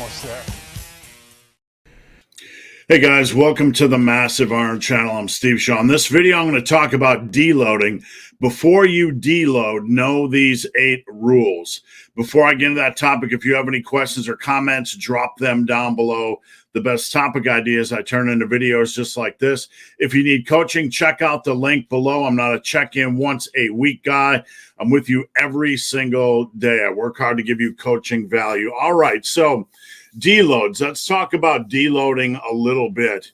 almost there. Hey guys, welcome to the Massive Iron Channel. I'm Steve Shaw. In this video, I'm going to talk about deloading. Before you deload, know these 8 rules. Before I get into that topic, if you have any questions or comments, drop them down below. The best topic ideas I turn into videos just like this. If you need coaching, check out the link below. I'm not a check-in once a week guy. I'm with you every single day. I work hard to give you coaching value. All right, so deloads. Let's talk about deloading a little bit.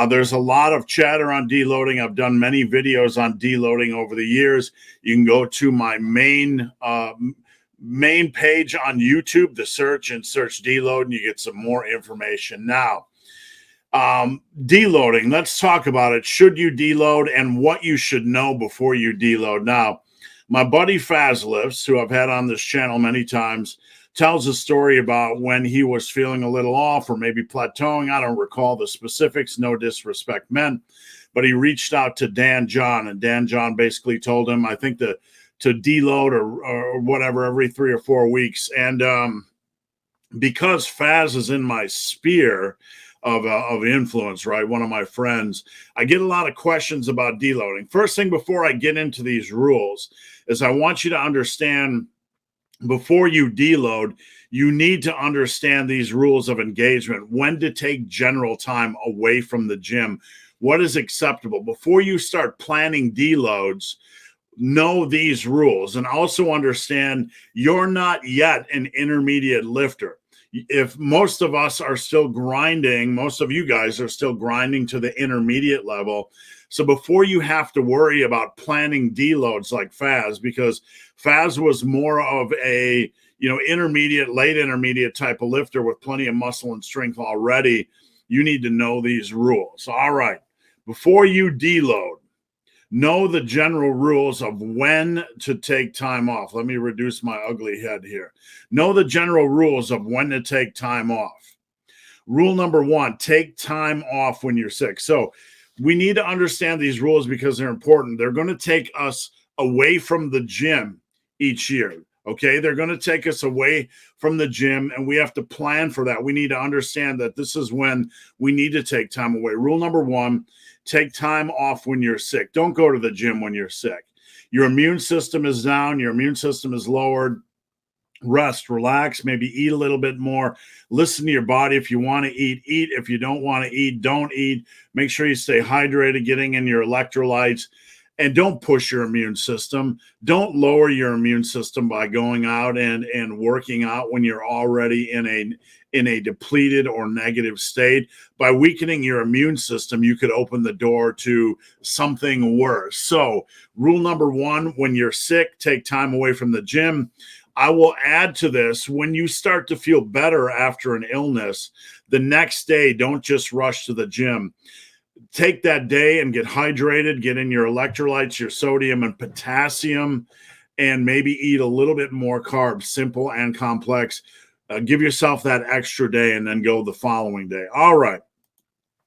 There's a lot of chatter on deloading. I've done many videos on deloading over the years. You can go to my main page on YouTube, the search deload, and you get some more information. Now, deloading. Let's talk about it. Should you deload and what you should know before you deload? Now, my buddy Fazlifts, who I've had on this channel many times, tells a story about when he was feeling a little off or maybe plateauing. I don't recall the specifics, no disrespect meant, but he reached out to Dan John, and Dan John basically told him, I think, to deload or whatever every 3 or 4 weeks. And because Faz is in my sphere of influence, right, one of my friends, I get a lot of questions about deloading. First thing before I get into these rules is I want you to understand, before you deload, you need to understand these rules of engagement, when to take general time away from the gym, what is acceptable. Before you start planning deloads, know these rules, and also understand you're not yet an intermediate lifter. If most of us are still grinding, most of you guys are still grinding to the intermediate level. So before you have to worry about planning deloads like Faz, because Faz was more of a, intermediate, late intermediate type of lifter with plenty of muscle and strength already, you need to know these rules. All right. Before you deload, know the general rules of when to take time off. Let me reduce my ugly head here. Know the general rules of when to take time off. Rule number 1, take time off when you're sick. So we need to understand these rules because they're important. They're going to take us away from the gym each year. Okay, they're going to take us away from the gym, and we have to plan for that. We need to understand that this is when we need to take time away. Rule number 1, take time off when you're sick. Don't go to the gym when you're sick. Your immune system is down. Your immune system is lowered. Rest, relax, maybe eat a little bit more. Listen to your body. If you want to eat, eat. If you don't want to eat, don't eat. Make sure you stay hydrated, getting in your electrolytes, and don't push your immune system. Don't lower your immune system by going out and working out when you're already in a depleted or negative state. By weakening your immune system, you could open the door to something worse. So rule number 1, when you're sick, take time away from the gym. I will add to this, when you start to feel better after an illness, the next day, don't just rush to the gym. Take that day and get hydrated, get in your electrolytes, your sodium and potassium, and maybe eat a little bit more carbs, simple and complex. Give yourself that extra day and then go the following day. All right.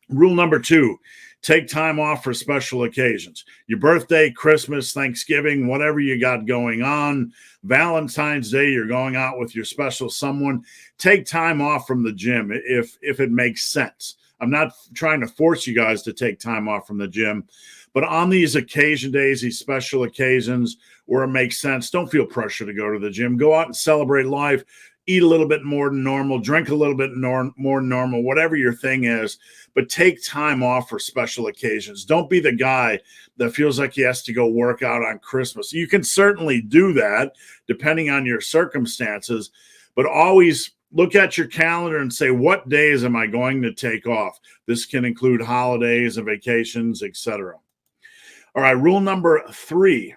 Rule number 2, take time off for special occasions. Your birthday, Christmas, Thanksgiving, whatever you got going on, Valentine's Day, you're going out with your special someone. Take time off from the gym if it makes sense. I'm not trying to force you guys to take time off from the gym, but on these occasion days, these special occasions where it makes sense, don't feel pressure to go to the gym. Go out and celebrate life. Eat a little bit more than normal, drink a little bit more normal, whatever your thing is, but take time off for special occasions. Don't be the guy that feels like he has to go work out on Christmas. You can certainly do that depending on your circumstances, but always look at your calendar and say, what days am I going to take off? This can include holidays and vacations, etc. All right, rule number 3,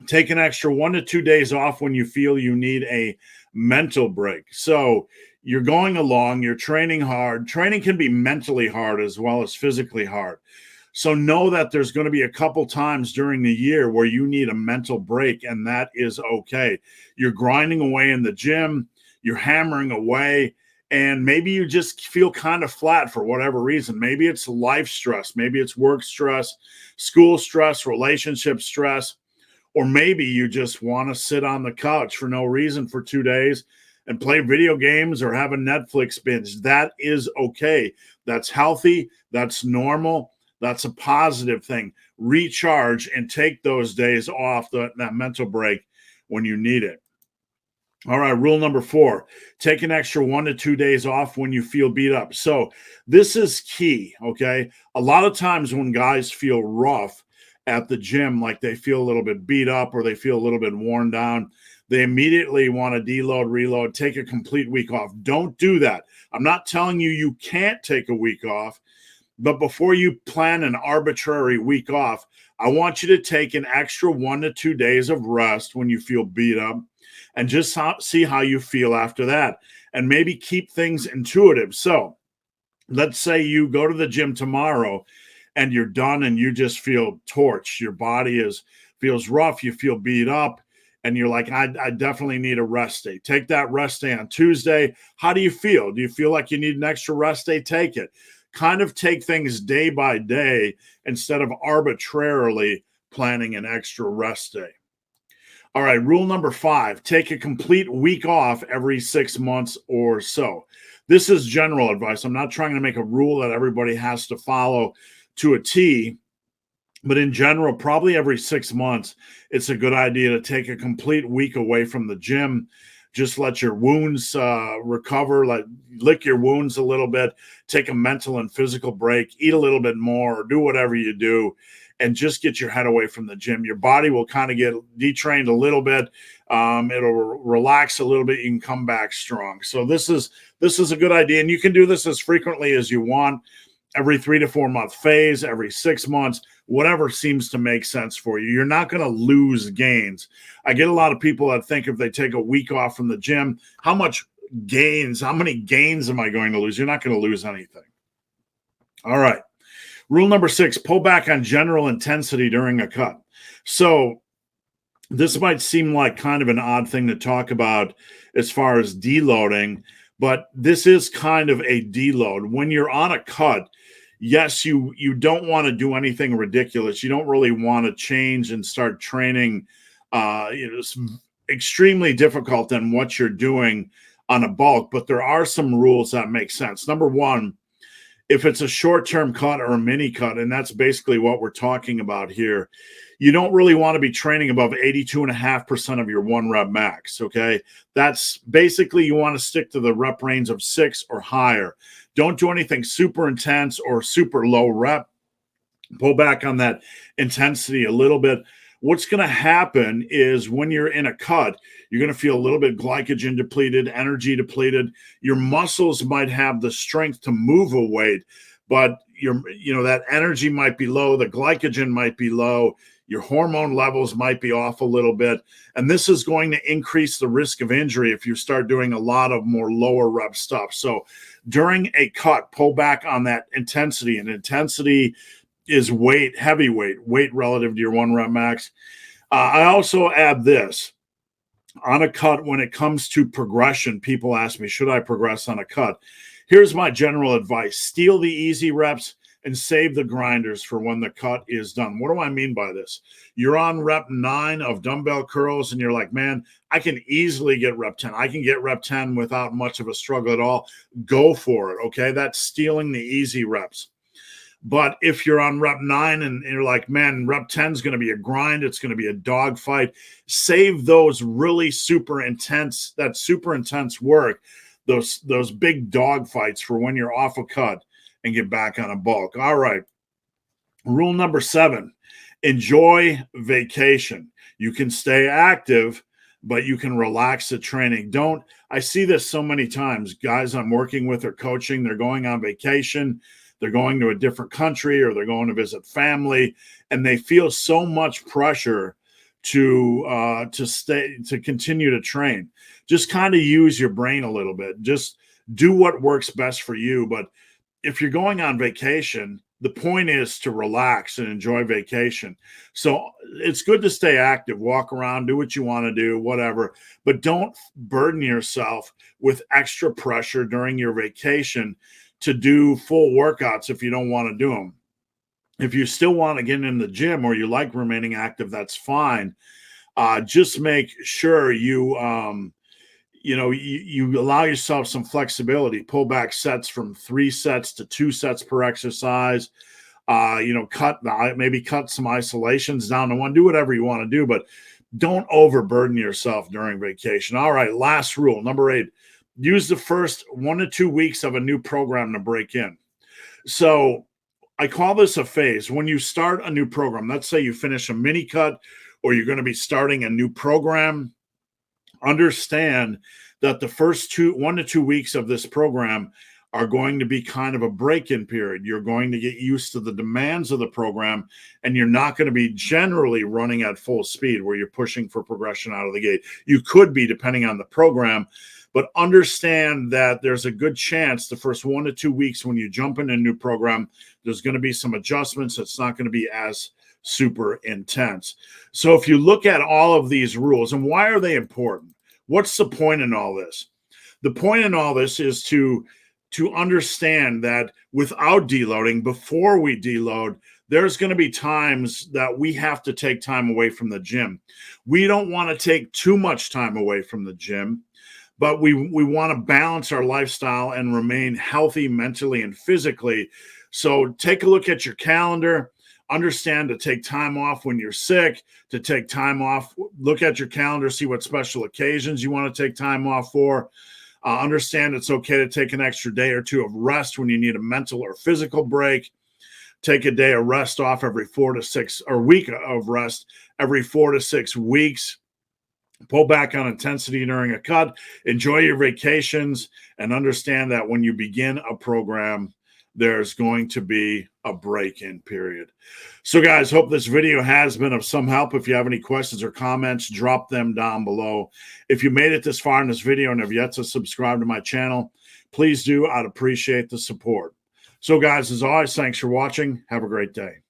take an extra 1 to 2 days off when you feel you need a mental break. So you're going along, you're training hard. Training can be mentally hard as well as physically hard. So know that there's going to be a couple times during the year where you need a mental break, and that is okay. You're grinding away in the gym, you're hammering away, and maybe you just feel kind of flat for whatever reason. Maybe it's life stress, maybe it's work stress, school stress, relationship stress, or maybe you just want to sit on the couch for no reason for 2 days and play video games or have a Netflix binge. That is okay. That's healthy. That's normal. That's a positive thing. Recharge and take those days off, that mental break when you need it. All right, rule number 4, take an extra 1 to 2 days off when you feel beat up. So this is key, okay? A lot of times when guys feel rough at the gym, like they feel a little bit beat up or they feel a little bit worn down, they immediately want to deload, reload, take a complete week off. Don't do that. I'm not telling you you can't take a week off, but before you plan an arbitrary week off, I want you to take an extra 1 to 2 days of rest when you feel beat up and just see how you feel after that, and maybe keep things intuitive. So let's say you go to the gym tomorrow and you're done and you just feel torched. Your body feels rough. You feel beat up and you're like, I definitely need a rest day. Take that rest day on Tuesday. How do you feel? Do you feel like you need an extra rest day? Take it. Kind of take things day by day instead of arbitrarily planning an extra rest day. All right, rule number 5, take a complete week off every 6 months or so. This is general advice. I'm not trying to make a rule that everybody has to follow to a T, but in general, probably every 6 months, it's a good idea to take a complete week away from the gym. Just let your wounds recover, lick your wounds a little bit, take a mental and physical break, eat a little bit more, or do whatever you do, and just get your head away from the gym. Your body will kind of get detrained a little bit. It'll relax a little bit. You can come back strong. So this is a good idea, and you can do this as frequently as you want, every 3 to 4 month phase, every 6 months, whatever seems to make sense for you. You're not going to lose gains. I get a lot of people that think if they take a week off from the gym, how many gains am I going to lose? You're not going to lose anything. All right. Rule number 6, pull back on general intensity during a cut. So this might seem like kind of an odd thing to talk about as far as deloading, but this is kind of a deload. When you're on a cut, yes, you don't want to do anything ridiculous. You don't really want to change and start training. It's extremely difficult than what you're doing on a bulk, but there are some rules that make sense. Number 1, if it's a short-term cut or a mini cut, and that's basically what we're talking about here, you don't really want to be training above 82.5% of your 1 rep max, okay? That's basically, you want to stick to the rep range of 6 or higher. Don't do anything super intense or super low rep. Pull back on that intensity a little bit. What's going to happen is when you're in a cut, you're going to feel a little bit glycogen depleted, energy depleted. Your muscles might have the strength to move a weight, but that energy might be low, the glycogen might be low, your hormone levels might be off a little bit, and this is going to increase the risk of injury if you start doing a lot of more lower rep stuff. So during a cut, pull back on that intensity, and intensity is heavy weight relative to your 1 rep max. I also add this on a cut. When it comes to progression, people ask me, should I progress on a cut? Here's my general advice: steal the easy reps and save the grinders for when the cut is done. What do I mean by this? You're on rep 9 of dumbbell curls and you're like, man, I can easily get rep 10. I can get rep 10 without much of a struggle at all. Go for it, okay? That's stealing the easy reps. But if you're on rep 9 and you're like, man, rep 10 is going to be a grind, it's going to be a dogfight, save those really super intense work, those big dogfights for when you're off a cut and get back on a bulk. All right. Rule number 7, enjoy vacation. You can stay active, but you can relax the training. I see this so many times. Guys I'm working with or coaching, they're going on vacation, they're going to a different country, or they're going to visit family, and they feel so much pressure to continue to train. Just kind of use your brain a little bit. Just do what works best for you. But if you're going on vacation, the point is to relax and enjoy vacation. So it's good to stay active, walk around, do what you want to do, whatever, but don't burden yourself with extra pressure during your vacation to do full workouts if you don't want to do them. If you still want to get in the gym or you like remaining active, that's fine. Just make sure you you allow yourself some flexibility, pull back sets from 3 sets to 2 sets per exercise. Maybe cut some isolations down to 1. Do whatever you want to do, but don't overburden yourself during vacation. All right, last rule, number 8. Use the first 1 to 2 weeks of a new program to break in. So I call this a phase. When you start a new program, let's say you finish a mini cut or you're going to be starting a new program, understand that the first 1 to 2 weeks of this program are going to be kind of a break-in period. You're going to get used to the demands of the program, and you're not going to be generally running at full speed where you're pushing for progression out of the gate. You could be, depending on the program, but understand that there's a good chance the first 1 to 2 weeks when you jump in a new program, there's going to be some adjustments. It's not going to be as super intense. So if you look at all of these rules, and why are they important? What's the point in all this? The point in all this is to understand that without deloading, before we deload, there's going to be times that we have to take time away from the gym. We don't want to take too much time away from the gym, but we want to balance our lifestyle and remain healthy mentally and physically. So take a look at your calendar. Understand to take time off when you're sick, to take time off. Look at your calendar, see what special occasions you want to take time off for. Understand it's okay to take an extra day or 2 of rest when you need a mental or physical break. Take a day of rest off every 4 to 6, or week of rest every 4 to 6 weeks. Pull back on intensity during a cut. Enjoy your vacations, and understand that when you begin a program, there's going to be a break-in period. So guys, hope this video has been of some help. If you have any questions or comments, drop them down below. If you made it this far in this video and have yet to subscribe to my channel, please do. I'd appreciate the support. So guys, as always, thanks for watching. Have a great day.